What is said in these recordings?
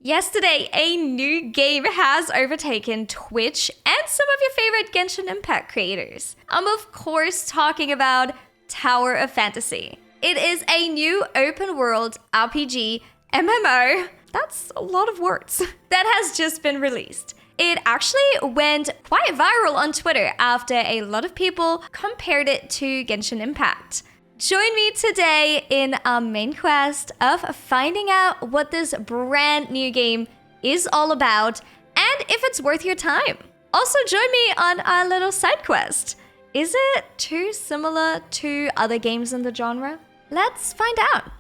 Yesterday, a new game has overtaken Twitch and some of your favorite Genshin Impact creators. I'm of course talking about Tower of Fantasy. It is a new open world RPG MMO, that's a lot of words, that has just been released. It actually went quite viral on Twitter after a lot of people compared it to Genshin Impact. Join me today in our main quest of finding out what this brand new game is all about and if it's worth your time. Also join me on our little side quest. Is it too similar to other games in the genre? Let's find out.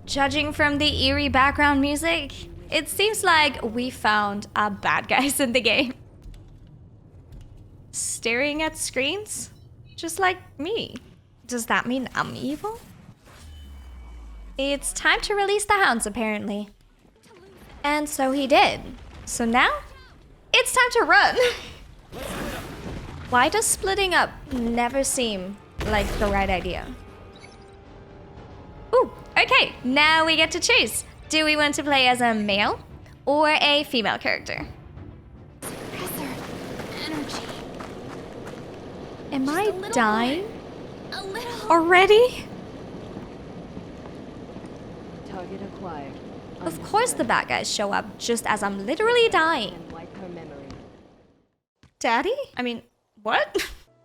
Judging from the eerie background music, it seems like we found our bad guys in the game. Staring at screens? Just like me. Does that mean I'm evil? It's time to release the hounds, apparently. And so he did. So now, it's time to run. Why does splitting up never seem like the right idea? Ooh, okay, now we get to choose. Do we want to play as a male or a female character? Energy. Am I dying? A little. Already? Target acquired. Of course the bad guys show up just as I'm literally dying. And wipe her memory. Daddy? I mean, what?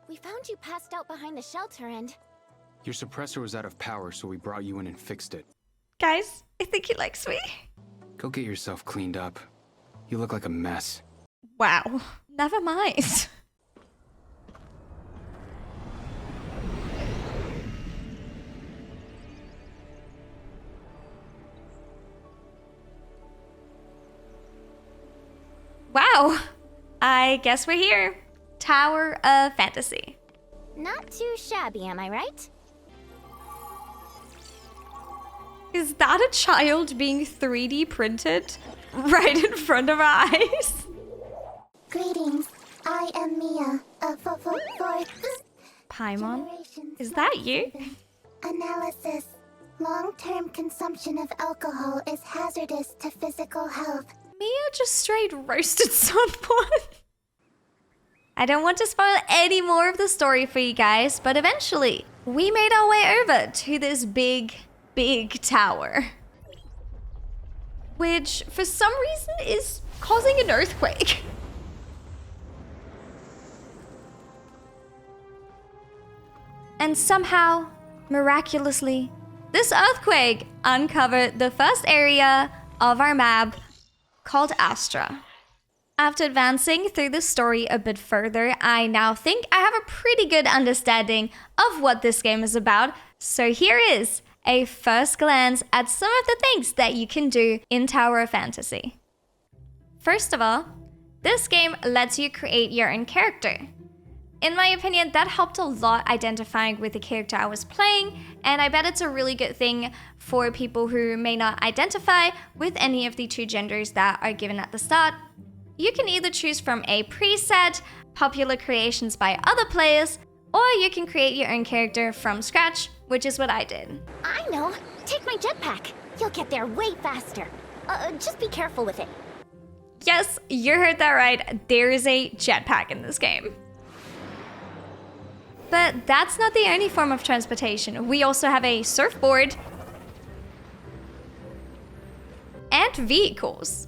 We found you passed out behind the shelter and... Your suppressor was out of power, so we brought you in and fixed it. Guys, I think he likes me. Go get yourself cleaned up. You look like a mess. Wow. Never mind. Wow. I guess we're here. Tower of Fantasy. Not too shabby, am I right? Is that a child being 3D printed right in front of our eyes? Greetings, I am Mia. Paimon? Is that you? Analysis. Long-term consumption of alcohol is hazardous to physical health. Mia just straight roasted someone. I don't want to spoil any more of the story for you guys, but eventually we made our way over to this big tower, which for some reason is causing an earthquake. And somehow, miraculously, this earthquake uncovered the first area of our map called Astra. After advancing through the story a bit further, I now think I have a pretty good understanding of what this game is about. So here is a first glance at some of the things that you can do in Tower of Fantasy. First of all, this game lets you create your own character. In my opinion, that helped a lot identifying with the character I was playing, and I bet it's a really good thing for people who may not identify with any of the two genders that are given at the start. You can either choose from a preset, popular creations by other players, or you can create your own character from scratch, which is what I did. I know. Take my jetpack. You'll get there way faster. Just be careful with it. Yes, you heard that right. There is a jetpack in this game. But that's not the only form of transportation. We also have a surfboard and vehicles.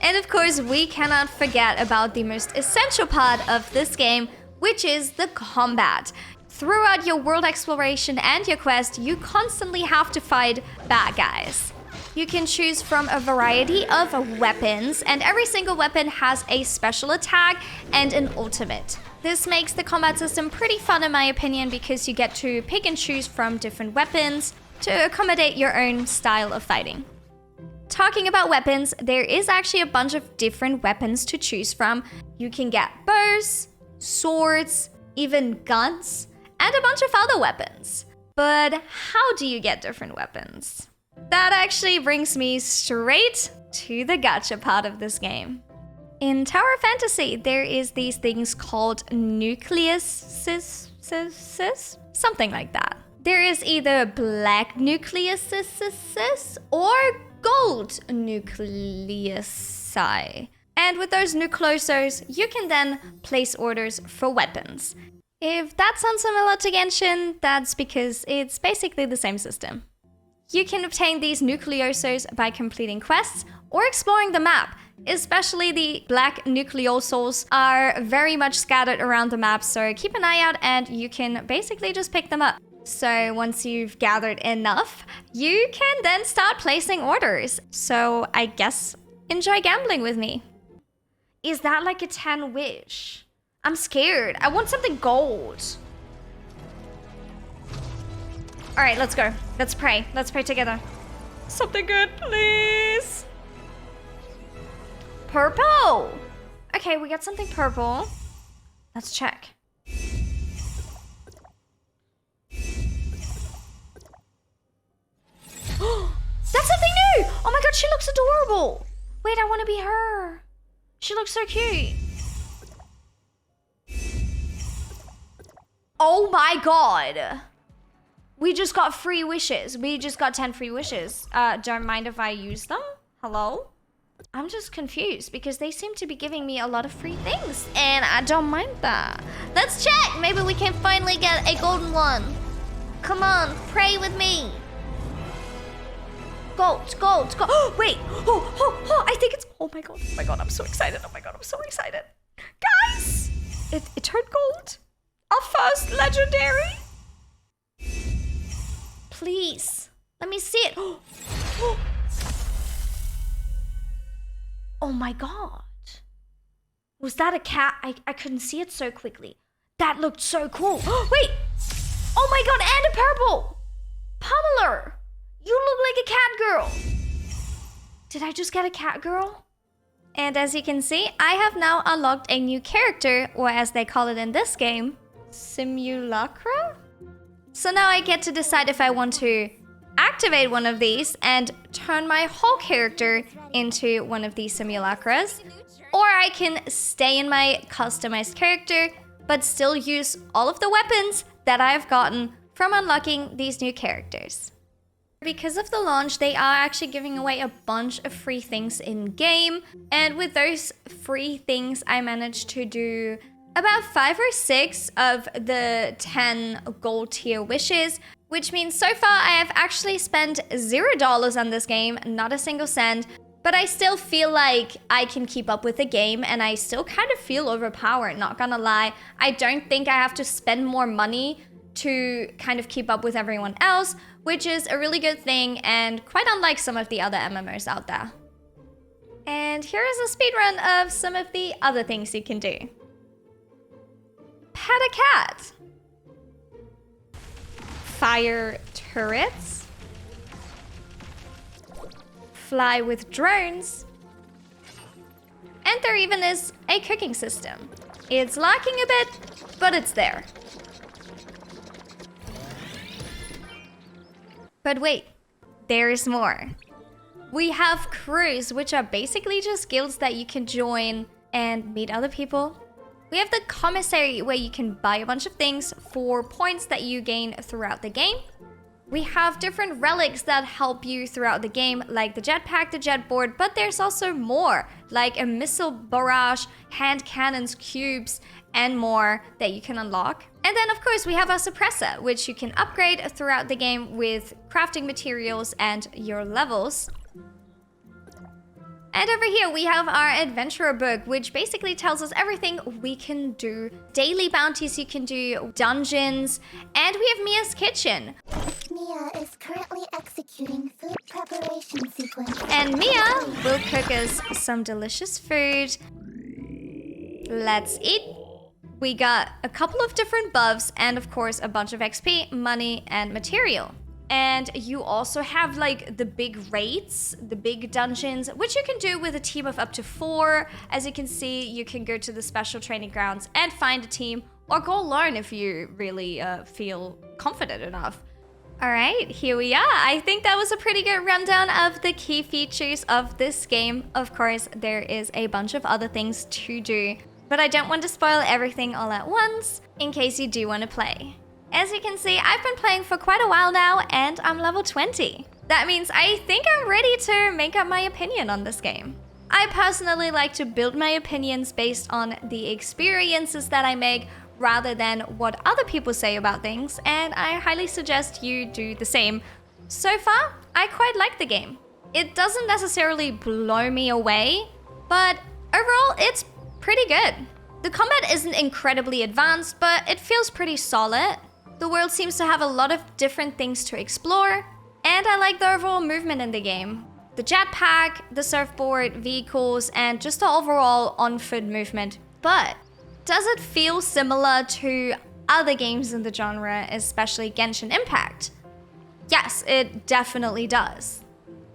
And of course, we cannot forget about the most essential part of this game, which is the combat. Throughout your world exploration and your quest, you constantly have to fight bad guys. You can choose from a variety of weapons, and every single weapon has a special attack and an ultimate. This makes the combat system pretty fun in my opinion because you get to pick and choose from different weapons to accommodate your own style of fighting. Talking about weapons, there is actually a bunch of different weapons to choose from. You can get bows, swords, even guns, and a bunch of other weapons. But how do you get different weapons? That actually brings me straight to the gacha part of this game. In Tower of Fantasy, there is these things called nucleuses, something like that. there is either black nucleuses or gold nucleusi. And with those nucleosos, you can then place orders for weapons. If that sounds similar to Genshin, that's because it's basically the same system. You can obtain these nucleosos by completing quests or exploring the map. Especially the black nucleosols are very much scattered around the map, so keep an eye out and you can basically just pick them up. So once you've gathered enough, you can then start placing orders. So I guess enjoy gambling with me. Is that like a 10 wish? I'm scared. I want something gold. All right, let's go. Let's pray. Let's pray together. Something good, please. Purple. Okay, we got something purple. Let's check. That's something new! Oh my god, she looks adorable. Wait, I want to be her. She looks so cute. Oh my god. We just got free wishes. We just got 10 free wishes. Don't mind if I use them? Hello? I'm just confused because they seem to be giving me a lot of free things and I don't mind that. Let's check. Maybe we can finally get a golden one. Come on, pray with me. Gold, gold, gold. Oh, wait. Oh, I think it's... Oh my god, I'm so excited. Oh my god, I'm so excited. Guys, it turned gold. Our first legendary. Please, let me see it. Oh my god. Was that a cat? I couldn't see it so quickly. That looked so cool. Wait. Oh my god, and a purple. Pummeler. You look like a cat girl. Did I just get a cat girl? And as you can see, I have now unlocked a new character, or as they call it in this game, Simulacra? So now I get to decide if I want to activate one of these and turn my whole character into one of these simulacras, or I can stay in my customized character but still use all of the weapons that I've gotten from unlocking these new characters. Because of the launch, they are actually giving away a bunch of free things in game, and with those free things I managed to do about 5 or 6 of the 10 gold tier wishes, which means so far I have actually spent $0 on this game, not a single cent, but I still feel like I can keep up with the game and I still kind of feel overpowered, not gonna lie. I don't think I have to spend more money to kind of keep up with everyone else, which is a really good thing and quite unlike some of the other MMOs out there. And here is a speedrun of some of the other things you can do. Pet a cat. Fire turrets. Fly with drones. And there even is a cooking system. It's lacking a bit, but it's there. But wait, there's more. We have crews, which are basically just guilds that you can join and meet other people. We have the commissary, where you can buy a bunch of things for points that you gain throughout the game. We have different relics that help you throughout the game, like the jetpack, the jetboard, but there's also more, like a missile barrage, hand cannons, cubes, and more that you can unlock. And then of course we have our suppressor, which you can upgrade throughout the game with crafting materials and your levels. And over here we have our adventurer book, which basically tells us everything we can do. Daily bounties you can do, dungeons, and we have Mia's kitchen. Mia is currently executing food preparation sequence. And Mia will cook us some delicious food. Let's eat. We got a couple of different buffs and of course a bunch of XP, money, and material. And you also have like the big raids, the big dungeons, which you can do with a team of up to 4. As you can see, you can go to the special training grounds and find a team, or go alone if you really feel confident enough. All right, here we are. I think that was a pretty good rundown of the key features of this game. Of course, there is a bunch of other things to do, but I don't want to spoil everything all at once in case you do want to play. As you can see, I've been playing for quite a while now and I'm level 20. That means I think I'm ready to make up my opinion on this game. I personally like to build my opinions based on the experiences that I make rather than what other people say about things, and I highly suggest you do the same. So far, I quite like the game. It doesn't necessarily blow me away, but overall, it's pretty good. The combat isn't incredibly advanced, but it feels pretty solid. The world seems to have a lot of different things to explore, and I like the overall movement in the game. The jetpack, the surfboard, vehicles, and just the overall on-foot movement. But does it feel similar to other games in the genre, especially Genshin Impact? Yes, it definitely does.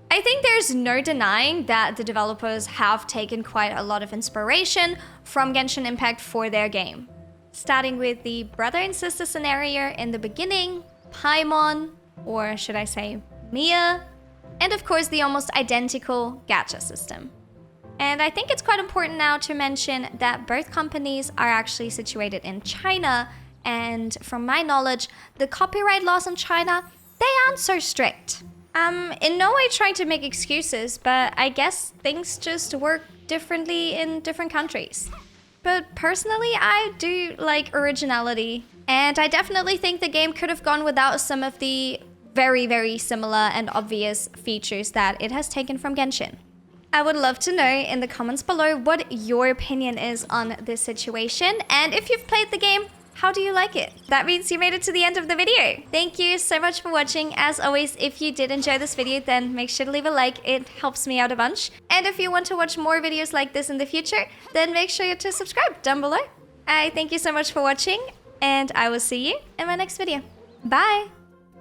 I think there's no denying that the developers have taken quite a lot of inspiration from Genshin Impact for their game. Starting with the brother and sister scenario in the beginning, Paimon, or should I say Mia, and of course the almost identical gacha system. And I think it's quite important now to mention that both companies are actually situated in China, and from my knowledge, the copyright laws in China, they aren't so strict. In no way trying to make excuses, but I guess things just work differently in different countries. But personally, I do like originality, and I definitely think the game could have gone without some of the very, very similar and obvious features that it has taken from Genshin. I would love to know in the comments below what your opinion is on this situation, and if you've played the game, how do you like it? That means you made it to the end of the video. Thank you so much for watching. As always, if you did enjoy this video, then make sure to leave a like. It helps me out a bunch. And if you want to watch more videos like this in the future, then make sure to subscribe down below. I thank you so much for watching, and I will see you in my next video. Bye!